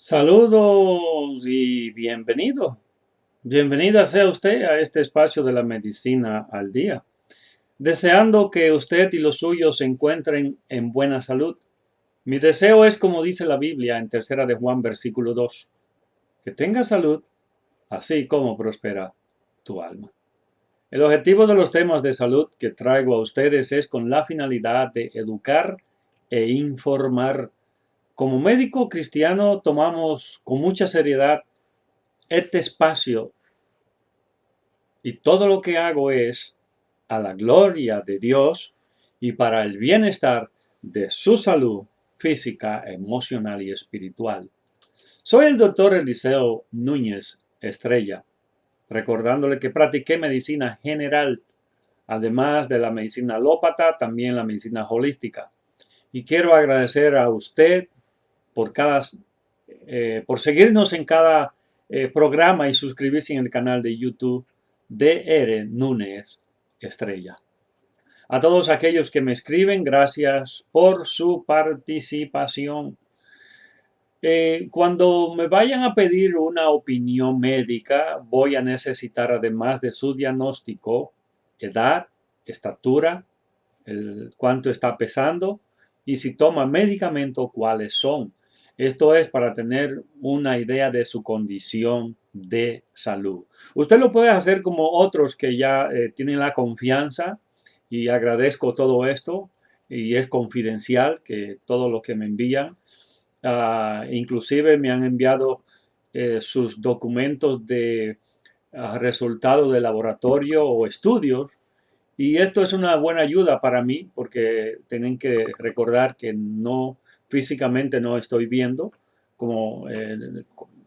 Saludos y bienvenido. Bienvenida sea usted a este espacio de la medicina al día. Deseando que usted y los suyos se encuentren en buena salud. Mi deseo es, como dice la Biblia en Tercera de Juan, versículo 2, que tenga salud, así como prospera tu alma. El objetivo de los temas de salud que traigo a ustedes es con la finalidad de educar e informar. Como médico cristiano tomamos con mucha seriedad este espacio y todo lo que hago es a la gloria de Dios y para el bienestar de su salud física, emocional y espiritual. Soy el doctor Eliseo Núñez Estrella, recordándole que practiqué medicina general, además de la medicina alópata, también la medicina holística. Y quiero agradecer a usted por por seguirnos en cada programa y suscribirse en el canal de YouTube DR Núñez Estrella. A todos aquellos que me escriben, gracias por su participación. Cuando me vayan a pedir una opinión médica, voy a necesitar, además de su diagnóstico, edad, estatura, cuánto está pesando y si toma medicamento, cuáles son. Esto es para tener una idea de su condición de salud. Usted lo puede hacer como otros que ya tienen la confianza y agradezco todo esto y es confidencial que todo lo que me envían. Inclusive me han enviado sus documentos de resultados de laboratorio o estudios y esto es una buena ayuda para mí porque tienen que recordar que no físicamente no estoy viendo como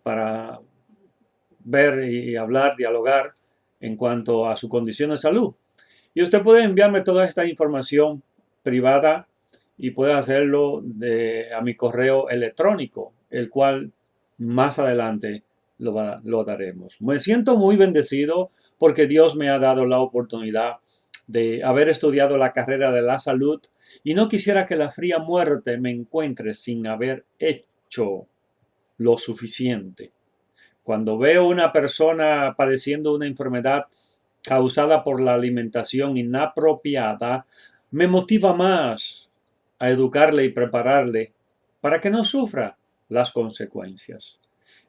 para ver y hablar, dialogar en cuanto a su condición de salud. Y usted puede enviarme toda esta información privada y puede hacerlo a mi correo electrónico, el cual más adelante lo daremos. Me siento muy bendecido porque Dios me ha dado la oportunidad de haber estudiado la carrera de la salud y no quisiera que la fría muerte me encuentre sin haber hecho lo suficiente. Cuando veo una persona padeciendo una enfermedad causada por la alimentación inapropiada, me motiva más a educarle y prepararle para que no sufra las consecuencias.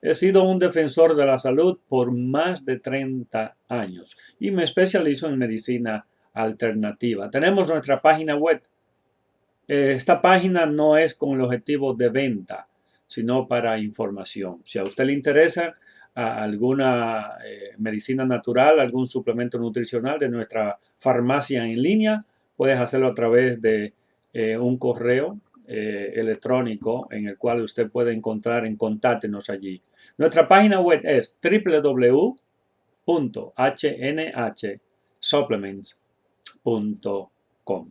He sido un defensor de la salud por más de 30 años y me especializo en medicina alternativa. Tenemos nuestra página web. Esta página no es con el objetivo de venta, sino para información. Si a usted le interesa alguna medicina natural, algún suplemento nutricional de nuestra farmacia en línea, puedes hacerlo a través de un correo electrónico en el cual usted puede encontrar en Contáctenos allí. Nuestra página web es www.hnhsupplements.com.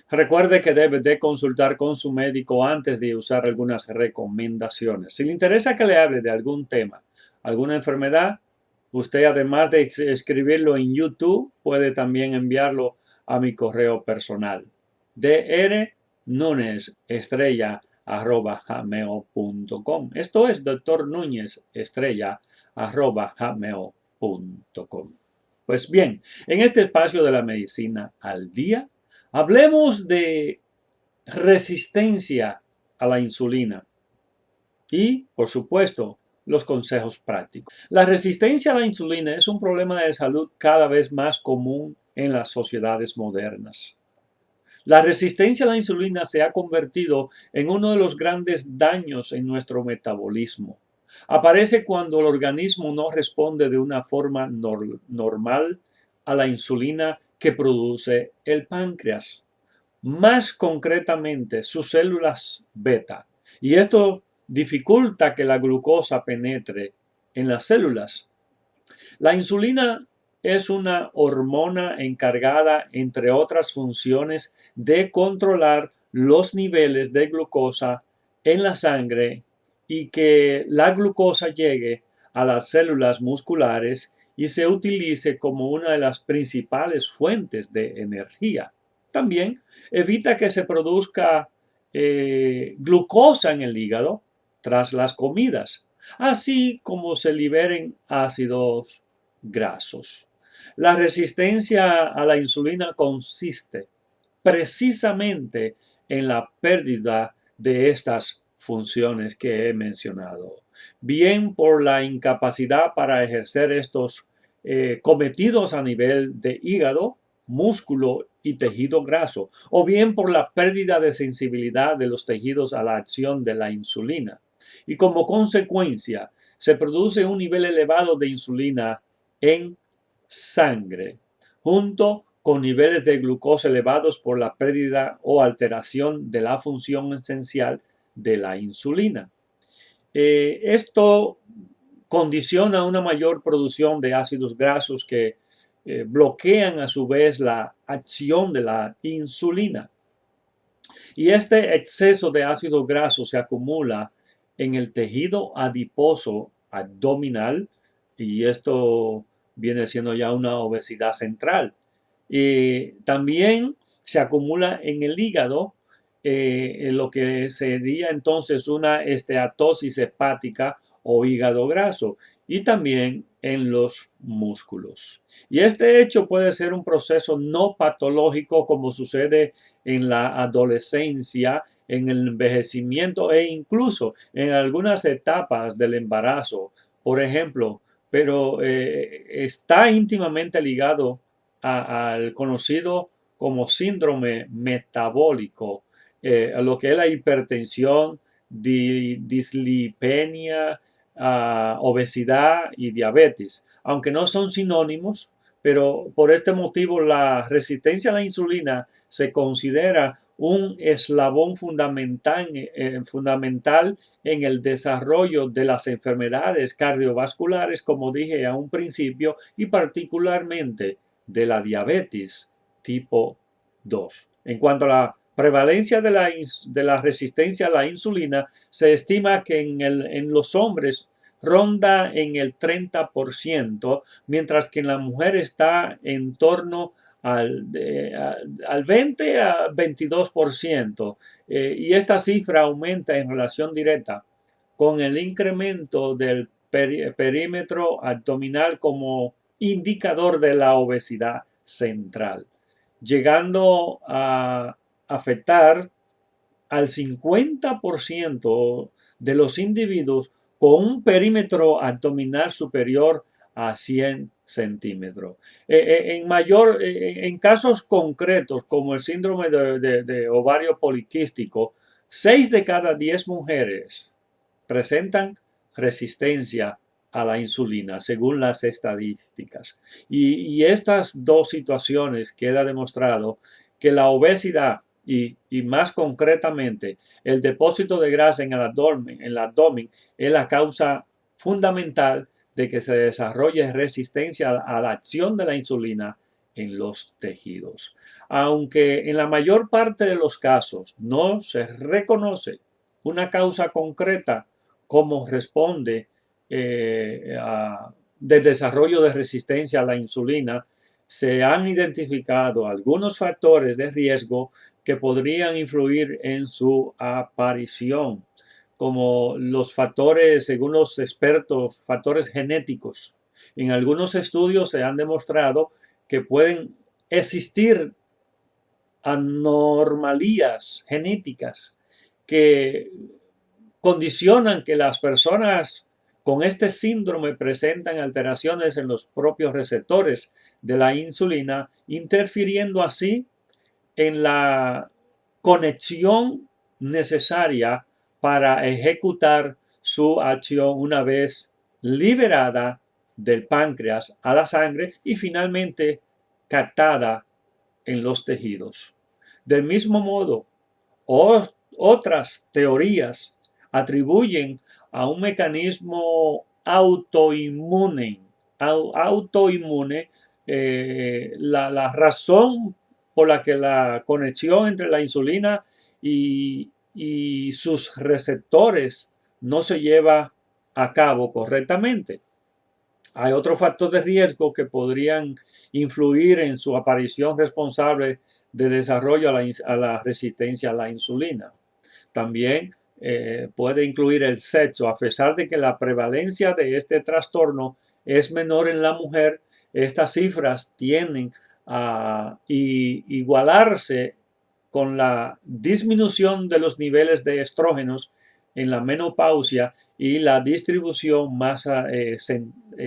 Recuerde que debe de consultar con su médico antes de usar algunas recomendaciones. Si le interesa que le hable de algún tema, alguna enfermedad, usted además de escribirlo en YouTube, puede también enviarlo a mi correo personal, drnunezestrella@gmail.com. Esto es drnunezestrella@gmail.com. Pues bien, en este espacio de la medicina al día, hablemos de resistencia a la insulina y, por supuesto, los consejos prácticos. La resistencia a la insulina es un problema de salud cada vez más común en las sociedades modernas. La resistencia a la insulina se ha convertido en uno de los grandes daños en nuestro metabolismo. Aparece cuando el organismo no responde de una forma normal a la insulina que produce el páncreas, más concretamente sus células beta. Y esto dificulta que la glucosa penetre en las células. La insulina es una hormona encargada, entre otras funciones, de controlar los niveles de glucosa en la sangre y que la glucosa llegue a las células musculares y se utilice como una de las principales fuentes de energía. También evita que se produzca glucosa en el hígado tras las comidas, así como se liberen ácidos grasos. La resistencia a la insulina consiste precisamente en la pérdida de estas funciones que he mencionado, bien por la incapacidad para ejercer estos cometidos a nivel de hígado, músculo y tejido graso, o bien por la pérdida de sensibilidad de los tejidos a la acción de la insulina. Y como consecuencia, se produce un nivel elevado de insulina en sangre, junto con niveles de glucosa elevados por la pérdida o alteración de la función esencial de la insulina. Esto condiciona una mayor producción de ácidos grasos que bloquean a su vez la acción de la insulina. Y este exceso de ácidos grasos se acumula en el tejido adiposo abdominal y esto viene siendo ya una obesidad central. También se acumula en el hígado, en lo que sería entonces una esteatosis hepática o hígado graso, y también en los músculos. Y este hecho puede ser un proceso no patológico como sucede en la adolescencia, en el envejecimiento e incluso en algunas etapas del embarazo, por ejemplo, pero está íntimamente ligado al conocido como síndrome metabólico, a lo que es la hipertensión, dislipemia, obesidad y diabetes, aunque no son sinónimos, pero por este motivo la resistencia a la insulina se considera un eslabón fundamental en el desarrollo de las enfermedades cardiovasculares, como dije a un principio, y particularmente de la diabetes tipo 2. En cuanto a la prevalencia de la resistencia a la insulina, se estima que en los hombres ronda en el 30%, mientras que en la mujer está en torno al 20 a 22%. Y esta cifra aumenta en relación directa con el incremento del perímetro abdominal como indicador de la obesidad central, llegando a afectar al 50% de los individuos con un perímetro abdominal superior a 100 centímetros. En casos concretos, como el síndrome de ovario poliquístico, 6 de cada 10 mujeres presentan resistencia a la insulina, según las estadísticas. Y estas dos situaciones queda demostrado que la obesidad y más concretamente el depósito de grasa en el abdomen es la causa fundamental de que se desarrolle resistencia a la acción de la insulina en los tejidos. Aunque en la mayor parte de los casos no se reconoce una causa concreta como responde del desarrollo de resistencia a la insulina, se han identificado algunos factores de riesgo que podrían influir en su aparición, como los factores, según los expertos, factores genéticos. En algunos estudios se han demostrado que pueden existir anormalías genéticas que condicionan que las personas con este síndrome presentan alteraciones en los propios receptores de la insulina, interfiriendo así en la conexión necesaria para ejecutar su acción una vez liberada del páncreas a la sangre y finalmente captada en los tejidos. Del mismo modo, otras teorías atribuyen a un mecanismo autoinmune la razón por la que la conexión entre la insulina y sus receptores no se lleva a cabo correctamente. Hay otros factores de riesgo que podrían influir en su aparición responsable de desarrollo a la resistencia a la insulina. También puede incluir el sexo. A pesar de que la prevalencia de este trastorno es menor en la mujer, estas cifras tienden a igualarse con la disminución de los niveles de estrógenos en la menopausia y la distribución más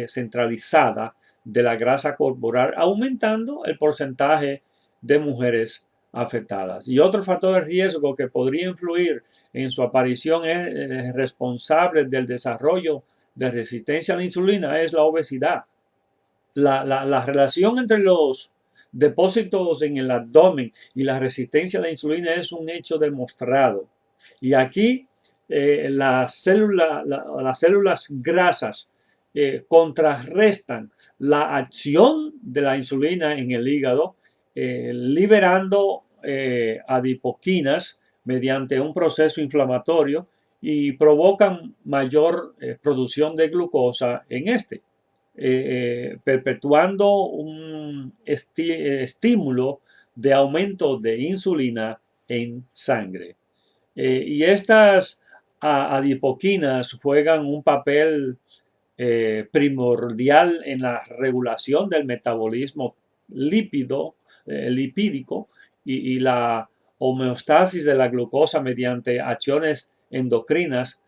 centralizada de la grasa corporal, aumentando el porcentaje de mujeres afectadas. Y otro factor de riesgo que podría influir en su aparición es responsable del desarrollo de resistencia a la insulina es la obesidad. La relación entre los depósitos en el abdomen y la resistencia a la insulina es un hecho demostrado. Y aquí las células grasas contrarrestan la acción de la insulina en el hígado, liberando adipoquinas mediante un proceso inflamatorio y provocan mayor producción de glucosa en este. Perpetuando un estímulo de aumento de insulina en sangre. Y estas adipoquinas juegan un papel primordial en la regulación del metabolismo lipídico y la homeostasis de la glucosa mediante acciones endocrinas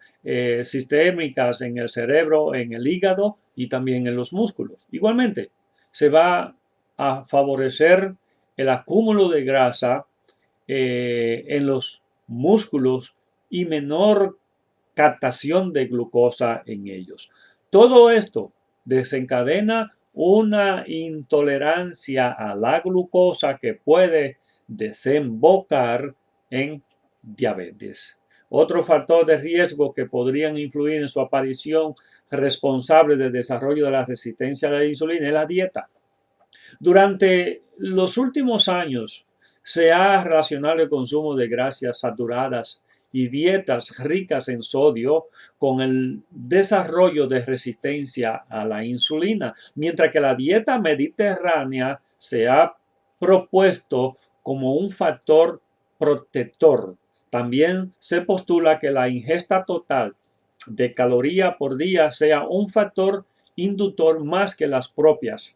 sistémicas en el cerebro, en el hígado y también en los músculos. Igualmente, se va a favorecer el acúmulo de grasa en los músculos y menor captación de glucosa en ellos. Todo esto desencadena una intolerancia a la glucosa que puede desembocar en diabetes. Otro factor de riesgo que podrían influir en su aparición responsable del desarrollo de la resistencia a la insulina es la dieta. Durante los últimos años se ha relacionado el consumo de grasas saturadas y dietas ricas en sodio con el desarrollo de resistencia a la insulina, mientras que la dieta mediterránea se ha propuesto como un factor protector. También se postula que la ingesta total de caloría por día sea un factor inductor más que las propias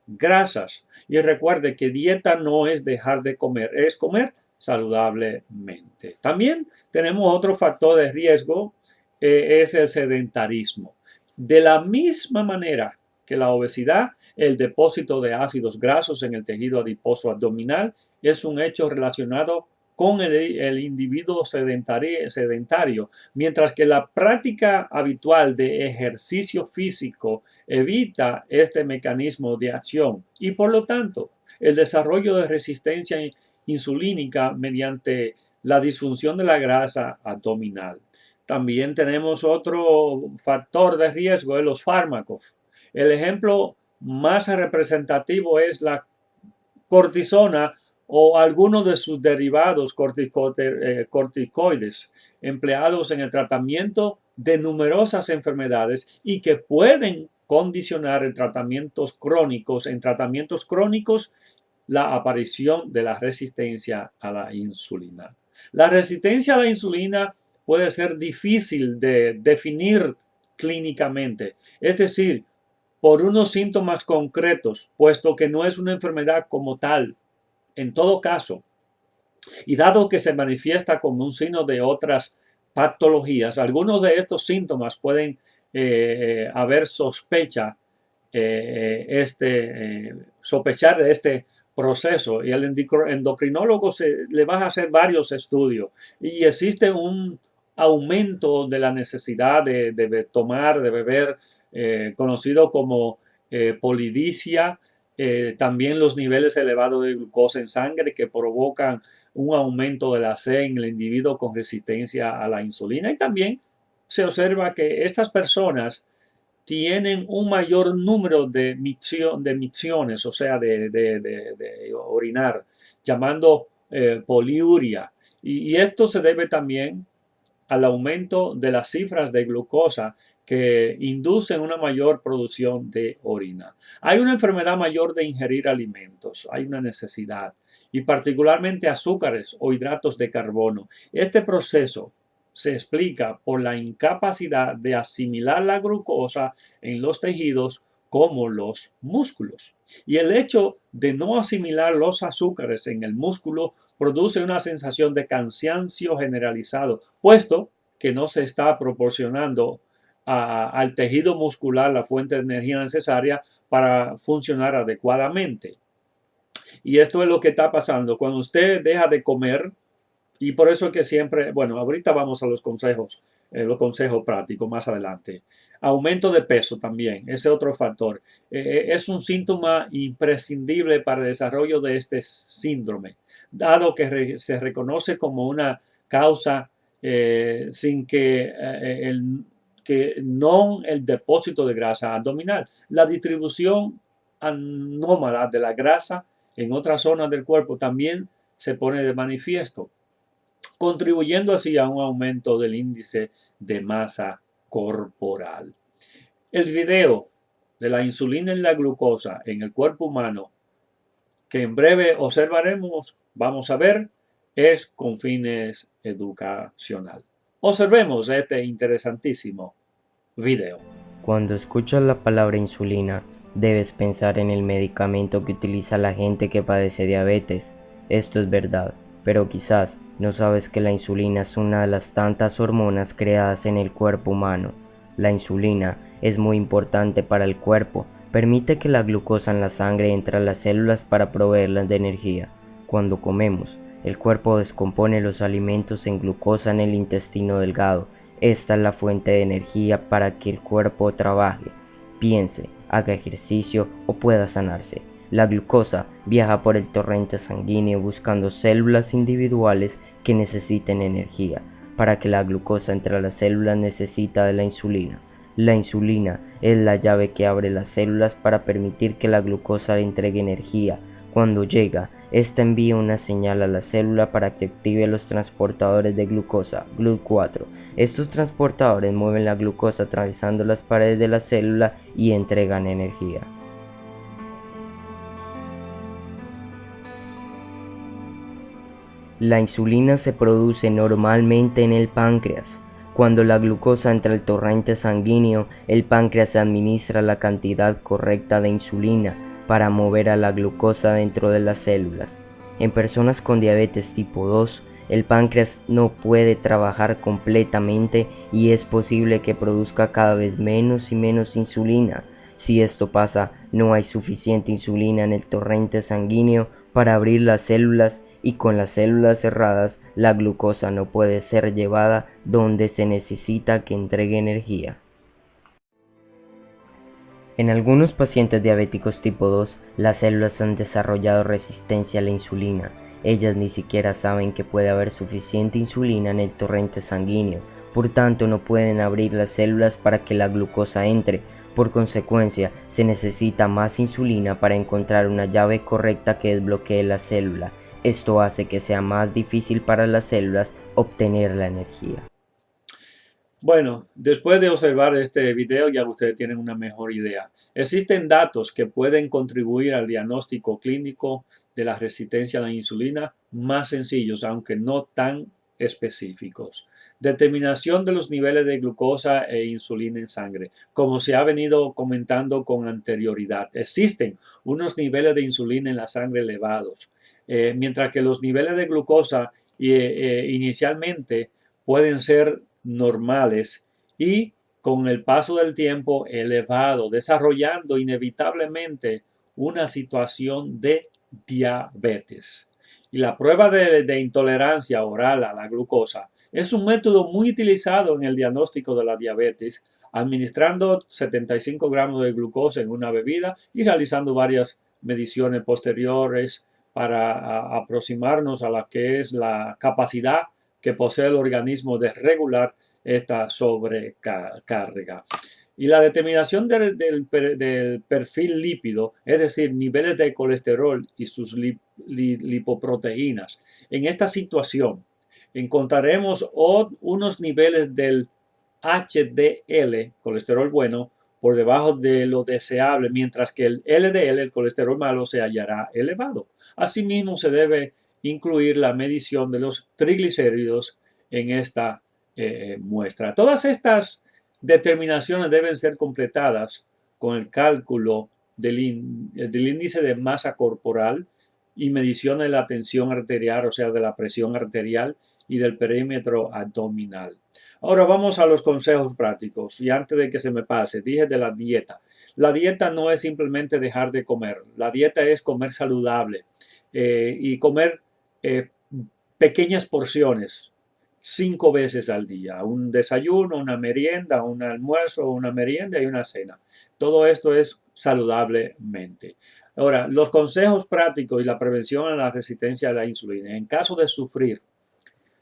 grasas. Y recuerde que dieta no es dejar de comer, es comer saludablemente. También tenemos otro factor de riesgo, es el sedentarismo. De la misma manera que la obesidad, el depósito de ácidos grasos en el tejido adiposo abdominal es un hecho relacionado con el individuo sedentario, mientras que la práctica habitual de ejercicio físico evita este mecanismo de acción y por lo tanto el desarrollo de resistencia insulínica mediante la disfunción de la grasa abdominal. También tenemos otro factor de riesgo de los fármacos. El ejemplo más representativo es la cortisona o algunos de sus derivados corticoides empleados en el tratamiento de numerosas enfermedades y que pueden condicionar en tratamientos crónicos la aparición de la resistencia a la insulina. La resistencia a la insulina puede ser difícil de definir clínicamente, es decir, por unos síntomas concretos, puesto que no es una enfermedad como tal. En todo caso, y dado que se manifiesta como un signo de otras patologías, algunos de estos síntomas pueden haber sospechar de este proceso y el endocrinólogo le va a hacer varios estudios y existe un aumento de la necesidad de beber, conocido como polidipsia, también los niveles elevados de glucosa en sangre que provocan un aumento de la C en el individuo con resistencia a la insulina y también se observa que estas personas tienen un mayor número de micciones, o sea, de orinar, llamando poliuria. Y esto se debe también al aumento de las cifras de glucosa que inducen una mayor producción de orina. Hay una enfermedad mayor de ingerir alimentos, hay una necesidad, y particularmente azúcares o hidratos de carbono. Este proceso se explica por la incapacidad de asimilar la glucosa en los tejidos como los músculos. Y el hecho de no asimilar los azúcares en el músculo produce una sensación de cansancio generalizado, puesto que no se está proporcionando al tejido muscular la fuente de energía necesaria para funcionar adecuadamente. Y esto es lo que está pasando. Cuando usted deja de comer, y por eso es que siempre, bueno, ahorita vamos a los consejos prácticos más adelante. Aumento de peso también, ese otro factor. Es un síntoma imprescindible para el desarrollo de este síndrome, dado que se reconoce como una causa sin que no el depósito de grasa abdominal. La distribución anómala de la grasa en otras zonas del cuerpo también se pone de manifiesto, contribuyendo así a un aumento del índice de masa corporal. El video de la insulina y la glucosa en el cuerpo humano, que en breve observaremos, vamos a ver, es con fines educacional. Observemos este interesantísimo video. Cuando escuchas la palabra insulina, debes pensar en el medicamento que utiliza la gente que padece diabetes. Esto es verdad, pero quizás no sabes que la insulina es una de las tantas hormonas creadas en el cuerpo humano. La insulina es muy importante para el cuerpo, permite que la glucosa en la sangre entre a las células para proveerlas de energía. Cuando comemos, el cuerpo descompone los alimentos en glucosa en el intestino delgado. Esta es la fuente de energía para que el cuerpo trabaje, piense, haga ejercicio o pueda sanarse. La glucosa viaja por el torrente sanguíneo buscando células individuales que necesiten energía. Para que la glucosa entre a las células necesita de la insulina. La insulina es la llave que abre las células para permitir que la glucosa le entregue energía. Cuando llega, esta envía una señal a la célula para que active los transportadores de glucosa, GLUT4. Estos transportadores mueven la glucosa atravesando las paredes de la célula y entregan energía. La insulina se produce normalmente en el páncreas. Cuando la glucosa entra al torrente sanguíneo, el páncreas administra la cantidad correcta de insulina para mover a la glucosa dentro de las células. En personas con diabetes tipo 2, el páncreas no puede trabajar completamente y es posible que produzca cada vez menos y menos insulina. Si esto pasa, no hay suficiente insulina en el torrente sanguíneo para abrir las células y con las células cerradas, la glucosa no puede ser llevada donde se necesita que entregue energía. En algunos pacientes diabéticos tipo 2, las células han desarrollado resistencia a la insulina. Ellas ni siquiera saben que puede haber suficiente insulina en el torrente sanguíneo, por tanto no pueden abrir las células para que la glucosa entre. Por consecuencia, se necesita más insulina para encontrar una llave correcta que desbloquee la célula. Esto hace que sea más difícil para las células obtener la energía. Bueno, después de observar este video ya ustedes tienen una mejor idea. Existen datos que pueden contribuir al diagnóstico clínico de la resistencia a la insulina más sencillos, aunque no tan específicos. Determinación de los niveles de glucosa e insulina en sangre. Como se ha venido comentando con anterioridad, existen unos niveles de insulina en la sangre elevados, mientras que los niveles de glucosa inicialmente pueden ser normales y con el paso del tiempo elevado, desarrollando inevitablemente una situación de diabetes. Y la prueba de intolerancia oral a la glucosa es un método muy utilizado en el diagnóstico de la diabetes, administrando 75 gramos de glucosa en una bebida y realizando varias mediciones posteriores para aproximarnos a la que es la capacidad que posee el organismo de regular esta sobrecarga. Y la determinación del perfil lípido, es decir, niveles de colesterol y sus lipoproteínas. En esta situación encontraremos unos niveles del HDL, colesterol bueno, por debajo de lo deseable, mientras que el LDL, el colesterol malo, se hallará elevado. Asimismo, se debe incluir la medición de los triglicéridos en esta muestra. Todas estas determinaciones deben ser completadas con el cálculo del índice de masa corporal y medición de la tensión arterial, o sea, de la presión arterial y del perímetro abdominal. Ahora vamos a los consejos prácticos. Y antes de que se me pase, dije de la dieta. La dieta no es simplemente dejar de comer. La dieta es comer saludable y comer pequeñas porciones 5 veces al día. Un desayuno, una merienda, un almuerzo, una merienda y una cena. Todo esto es saludablemente. Ahora, los consejos prácticos y la prevención a la resistencia a la insulina. En caso de sufrir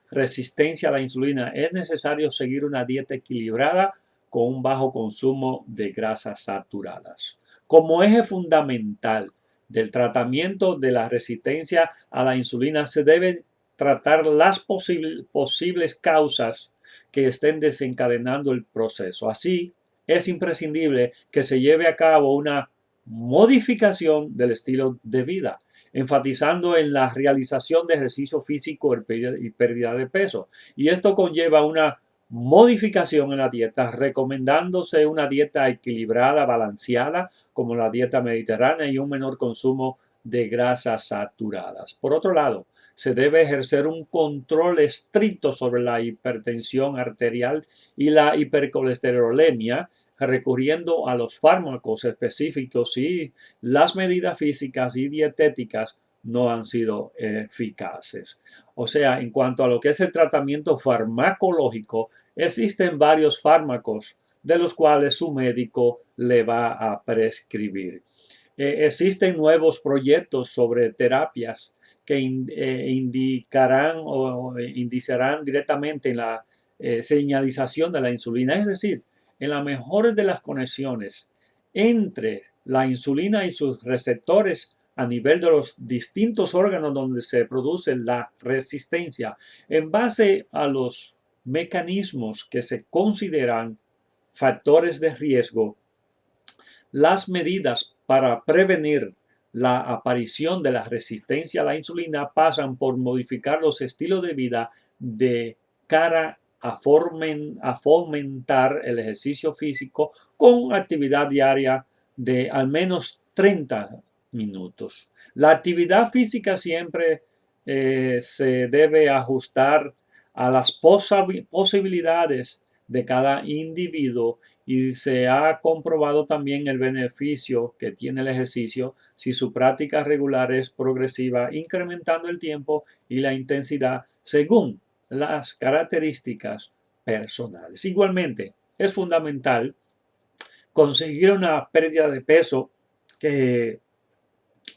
resistencia a la insulina, es necesario seguir una dieta equilibrada con un bajo consumo de grasas saturadas. Como eje fundamental del tratamiento de la resistencia a la insulina, se deben tratar las posibles causas que estén desencadenando el proceso. Así, es imprescindible que se lleve a cabo una modificación del estilo de vida, enfatizando en la realización de ejercicio físico y pérdida de peso. Y esto conlleva una modificación en la dieta, recomendándose una dieta equilibrada, balanceada, como la dieta mediterránea, y un menor consumo de grasas saturadas. Por otro lado, se debe ejercer un control estricto sobre la hipertensión arterial y la hipercolesterolemia, recurriendo a los fármacos específicos si las medidas físicas y dietéticas no han sido eficaces. O sea, en cuanto a lo que es el tratamiento farmacológico, existen varios fármacos de los cuales su médico le va a prescribir. Existen nuevos proyectos sobre terapias que indicarán o indicarán directamente en la señalización de la insulina, es decir, en la mejor de las conexiones entre la insulina y sus receptores a nivel de los distintos órganos donde se produce la resistencia, en base a los mecanismos que se consideran factores de riesgo. Las medidas para prevenir la aparición de la resistencia a la insulina pasan por modificar los estilos de vida de cara a fomentar el ejercicio físico con actividad diaria de al menos 30 minutos. La actividad física siempre se debe ajustar a las posibilidades de cada individuo y se ha comprobado también el beneficio que tiene el ejercicio si su práctica regular es progresiva, incrementando el tiempo y la intensidad según las características personales. Igualmente, es fundamental conseguir una pérdida de peso que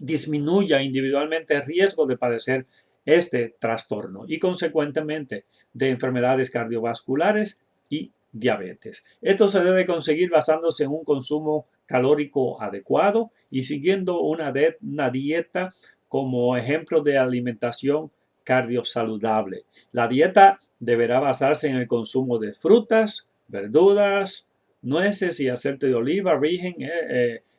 disminuya individualmente el riesgo de padecer este trastorno y consecuentemente de enfermedades cardiovasculares y diabetes. Esto se debe conseguir basándose en un consumo calórico adecuado y siguiendo una dieta como ejemplo de alimentación cardiosaludable. La dieta deberá basarse en el consumo de frutas, verduras, nueces y aceite de oliva virgen,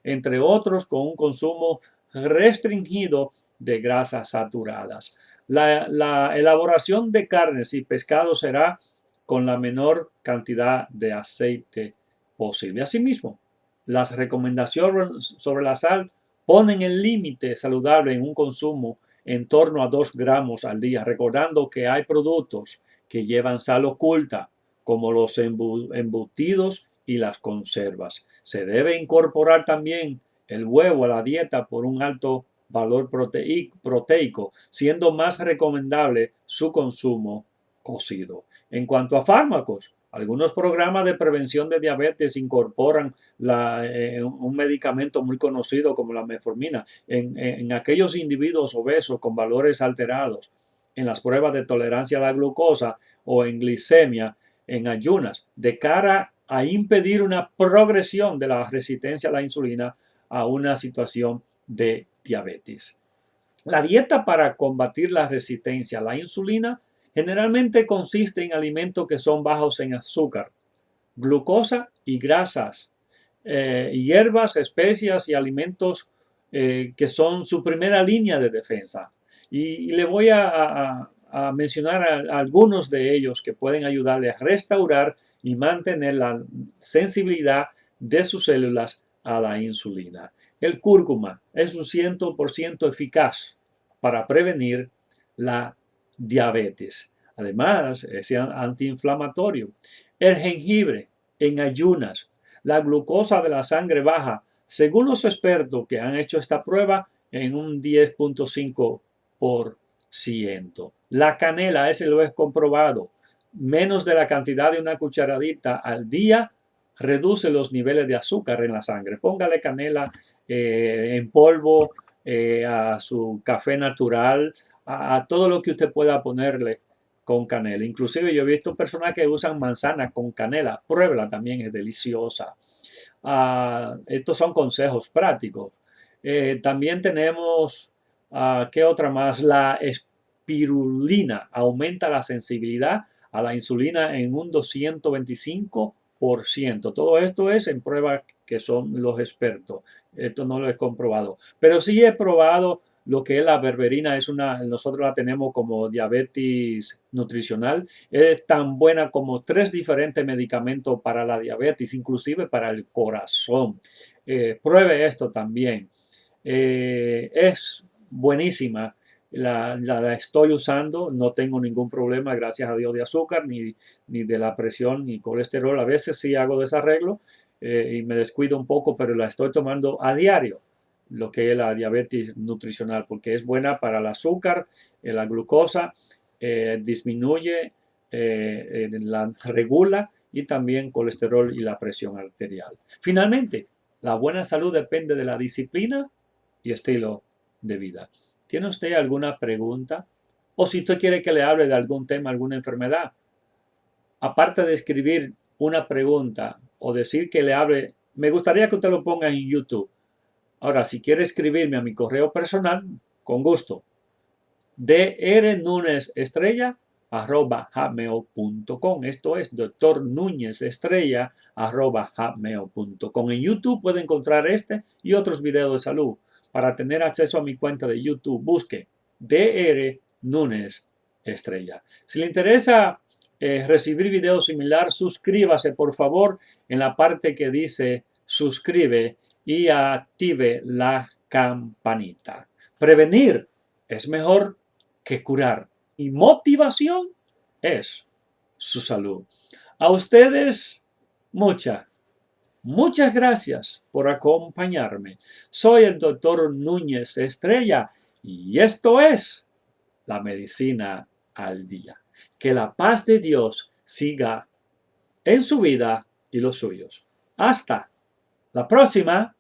entre otros, con un consumo restringido de grasas saturadas. La elaboración de carnes y pescados será con la menor cantidad de aceite posible. Asimismo, las recomendaciones sobre la sal ponen el límite saludable en un consumo en torno a 2 gramos al día, recordando que hay productos que llevan sal oculta, como los embutidos y las conservas. Se debe incorporar también el huevo a la dieta por un alto valor proteico, siendo más recomendable su consumo cocido. En cuanto a fármacos, algunos programas de prevención de diabetes incorporan un medicamento muy conocido como la metformina en aquellos individuos obesos con valores alterados en las pruebas de tolerancia a la glucosa o en glicemia en ayunas, de cara a impedir una progresión de la resistencia a la insulina a una situación de diabetes. La dieta para combatir la resistencia a la insulina generalmente consiste en alimentos que son bajos en azúcar, glucosa y grasas, hierbas, especias y alimentos que son su primera línea de defensa. Y le voy a a mencionar algunos de ellos que pueden ayudarle a restaurar y mantener la sensibilidad de sus células a la insulina. El cúrcuma es un 100% eficaz para prevenir la diabetes. Además, es antiinflamatorio. El jengibre en ayunas, la glucosa de la sangre baja, según los expertos que han hecho esta prueba, en un 10.5%. La canela, ese lo es comprobado, menos de la cantidad de una cucharadita al día reduce los niveles de azúcar en la sangre. Póngale canela en polvo, a su café natural, a todo lo que usted pueda ponerle con canela. Inclusive yo he visto personas que usan manzana con canela. Pruébela, también es deliciosa. Estos son consejos prácticos. También tenemos, ¿qué otra más? La espirulina aumenta la sensibilidad a la insulina en un 225%. Todo esto es en pruebas que son los expertos. Esto no lo he comprobado. Pero sí he probado lo que es la berberina. Nosotros la tenemos como diabetes nutricional. Es tan buena como 3 diferentes medicamentos para la diabetes, inclusive para el corazón. Pruebe esto también. Es buenísima. La estoy usando, no tengo ningún problema, gracias a Dios, de azúcar, ni de la presión, ni colesterol. A veces sí hago desarreglo y me descuido un poco, pero la estoy tomando a diario, lo que es la diabetes nutricional, porque es buena para el azúcar, la glucosa, disminuye, la regula y también colesterol y la presión arterial. Finalmente, la buena salud depende de la disciplina y estilo de vida. ¿Tiene usted alguna pregunta? O si usted quiere que le hable de algún tema, alguna enfermedad, aparte de escribir una pregunta o decir que le hable, me gustaría que usted lo ponga en YouTube. Ahora, si quiere escribirme a mi correo personal, con gusto. drnunezestrella@hotmail.com. Esto es drnunezestrella@hotmail.com. En YouTube puede encontrar este y otros videos de salud. Para tener acceso a mi cuenta de YouTube, busque DR Núñez Estrella. Si le interesa recibir videos similar, suscríbase por favor en la parte que dice suscribe y active la campanita. Prevenir es mejor que curar y motivación es su salud. A ustedes, muchas gracias por acompañarme. Soy el doctor Núñez Estrella y esto es la medicina al día. Que la paz de Dios siga en su vida y los suyos. Hasta la próxima.